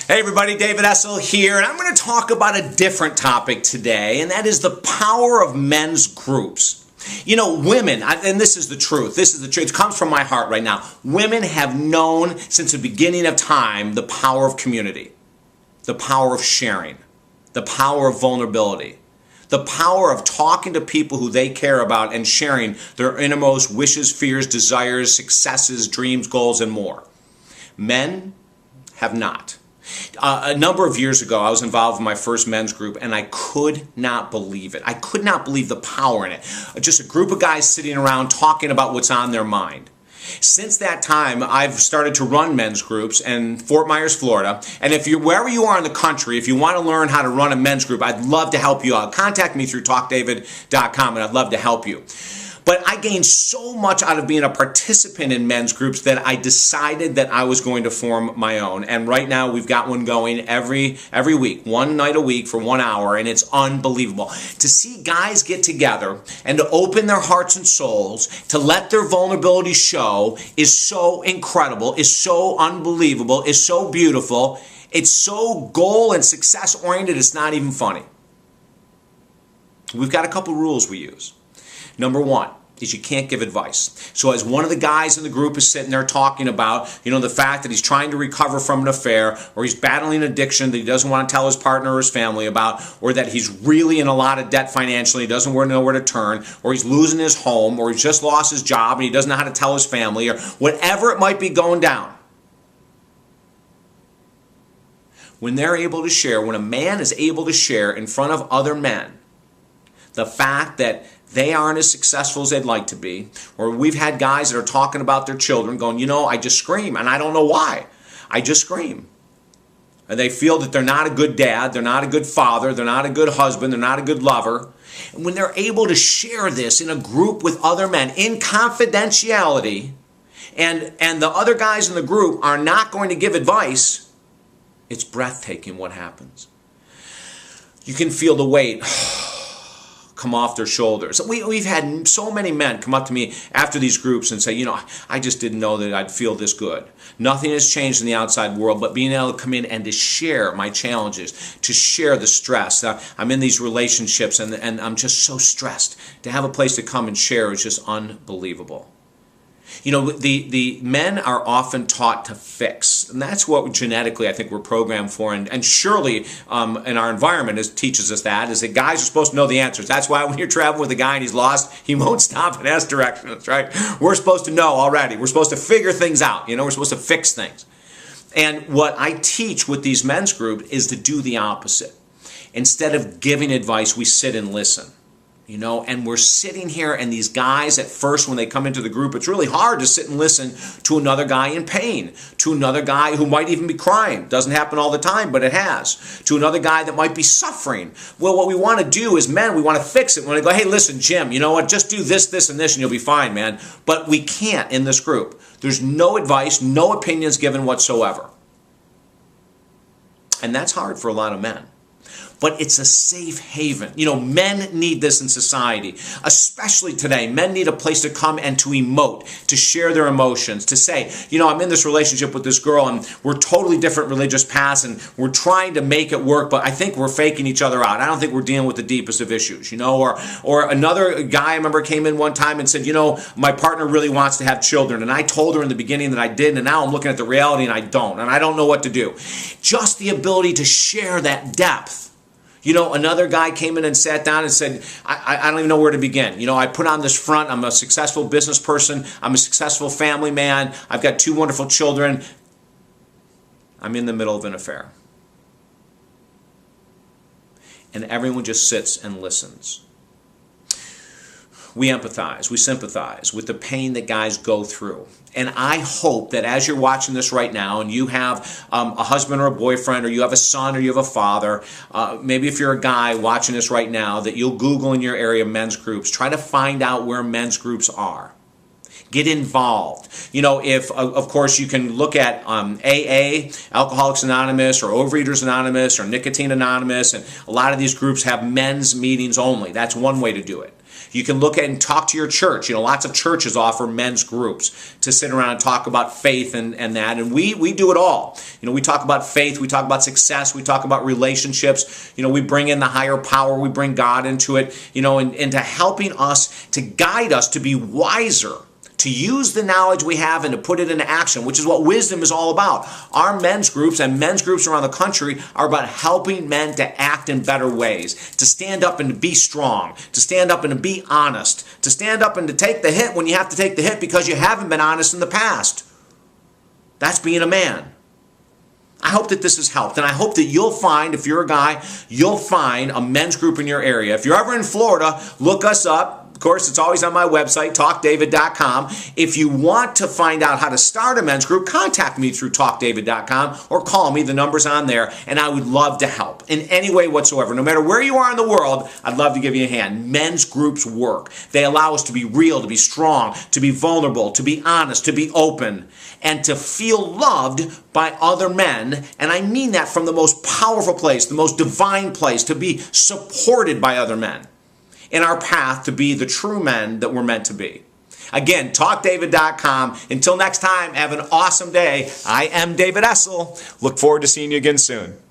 Hey everybody, David Essel here, and I'm going to talk about a different topic today, and that is the power of men's groups. You know, women, and this is the truth, it comes from my heart right now. Women have known since the beginning of time the power of community, the power of sharing, the power of vulnerability, the power of talking to people who they care about and sharing their innermost wishes, fears, desires, successes, dreams, goals, and more. Men have not. A number of years ago, I was involved in my first men's group, and I could not believe it. I could not believe the power in it. Just a group of guys sitting around talking about what's on their mind. Since that time, I've started to run men's groups in Fort Myers, Florida. And if you're wherever you are in the country, if you want to learn how to run a men's group, I'd love to help you out. Contact me through talkdavid.com, and I'd love to help you. But I gained so much out of being a participant in men's groups that I decided that I was going to form my own. And right now we've got one going every week, one night a week for 1 hour, and it's unbelievable. To see guys get together and to open their hearts and souls, to let their vulnerability show is so incredible, is so unbelievable, is so beautiful. It's so goal and success oriented, it's not even funny. We've got a couple rules we use. Number one is you can't give advice. So as one of the guys in the group is sitting there talking about, the fact that he's trying to recover from an affair, or he's battling addiction that he doesn't want to tell his partner or his family about, or that he's really in a lot of debt financially, he doesn't know where to turn, or he's losing his home, or he's just lost his job and he doesn't know how to tell his family, or whatever it might be going down. When they're able to share, when a man is able to share in front of other men, the fact that they aren't as successful as they'd like to be, or we've had guys that are talking about their children going, I just scream, and I don't know why. I just scream. And they feel that they're not a good dad, they're not a good father, they're not a good husband, they're not a good lover. And when they're able to share this in a group with other men in confidentiality, and the other guys in the group are not going to give advice, it's breathtaking what happens. You can feel the weight come off their shoulders. We've had so many men come up to me after these groups and say, I just didn't know that I'd feel this good. Nothing has changed in the outside world, but being able to come in and to share my challenges, to share the stress. I'm in these relationships and I'm just so stressed. To have a place to come and share is just unbelievable. The men are often taught to fix, and that's what genetically I think we're programmed for, and surely in our environment teaches us that, is that guys are supposed to know the answers. That's why when you're traveling with a guy and he's lost, he won't stop and ask directions, right? We're supposed to know already. We're supposed to figure things out. We're supposed to fix things. And what I teach with these men's groups is to do the opposite. Instead of giving advice, we sit and listen. And we're sitting here, and these guys at first when they come into the group, it's really hard to sit and listen to another guy in pain, to another guy who might even be crying. Doesn't happen all the time, but it has. To another guy that might be suffering. Well, what we want to do as men, we want to fix it. We want to go, hey, listen, Jim, you know what? Just do this, this, and this, and you'll be fine, man. But we can't in this group. There's no advice, no opinions given whatsoever. And that's hard for a lot of men. But it's a safe haven. Men need this in society, especially today. Men need a place to come and to emote, to share their emotions, to say, I'm in this relationship with this girl and we're totally different religious paths and we're trying to make it work, but I think we're faking each other out. I don't think we're dealing with the deepest of issues, or another guy I remember came in one time and said, my partner really wants to have children, and I told her in the beginning that I did, and now I'm looking at the reality and I don't know what to do. Just the ability to share that depth. Another guy came in and sat down and said, I don't even know where to begin. I put on this front. I'm a successful business person. I'm a successful family man. I've got 2 wonderful children. I'm in the middle of an affair. And everyone just sits and listens. We empathize, we sympathize with the pain that guys go through. And I hope that as you're watching this right now and you have a husband or a boyfriend, or you have a son or you have a father, maybe if you're a guy watching this right now, that you'll Google in your area men's groups. Try to find out where men's groups are. Get involved. If, of course, you can look at AA, Alcoholics Anonymous, or Overeaters Anonymous, or Nicotine Anonymous, and a lot of these groups have men's meetings only. That's one way to do it. You can look at and talk to your church. Lots of churches offer men's groups to sit around and talk about faith and that. And we do it all. We talk about faith. We talk about success. We talk about relationships. We bring in the higher power. We bring God into it, into helping us, to guide us to be wiser, to use the knowledge we have and to put it into action, which is what wisdom is all about. Our men's groups and men's groups around the country are about helping men to act in better ways, to stand up and to be strong, to stand up and to be honest, to stand up and to take the hit when you have to take the hit because you haven't been honest in the past. That's being a man. I hope that this has helped, and I hope that you'll find, if you're a guy, you'll find a men's group in your area. If you're ever in Florida, look us up. Of course, it's always on my website, talkdavid.com. If you want to find out how to start a men's group, contact me through talkdavid.com or call me. The number's on there, and I would love to help in any way whatsoever. No matter where you are in the world, I'd love to give you a hand. Men's groups work. They allow us to be real, to be strong, to be vulnerable, to be honest, to be open, and to feel loved by other men. And I mean that from the most powerful place, the most divine place, to be supported by other men in our path to be the true men that we're meant to be. Again, talkdavid.com. Until next time, have an awesome day. I am David Essel. Look forward to seeing you again soon.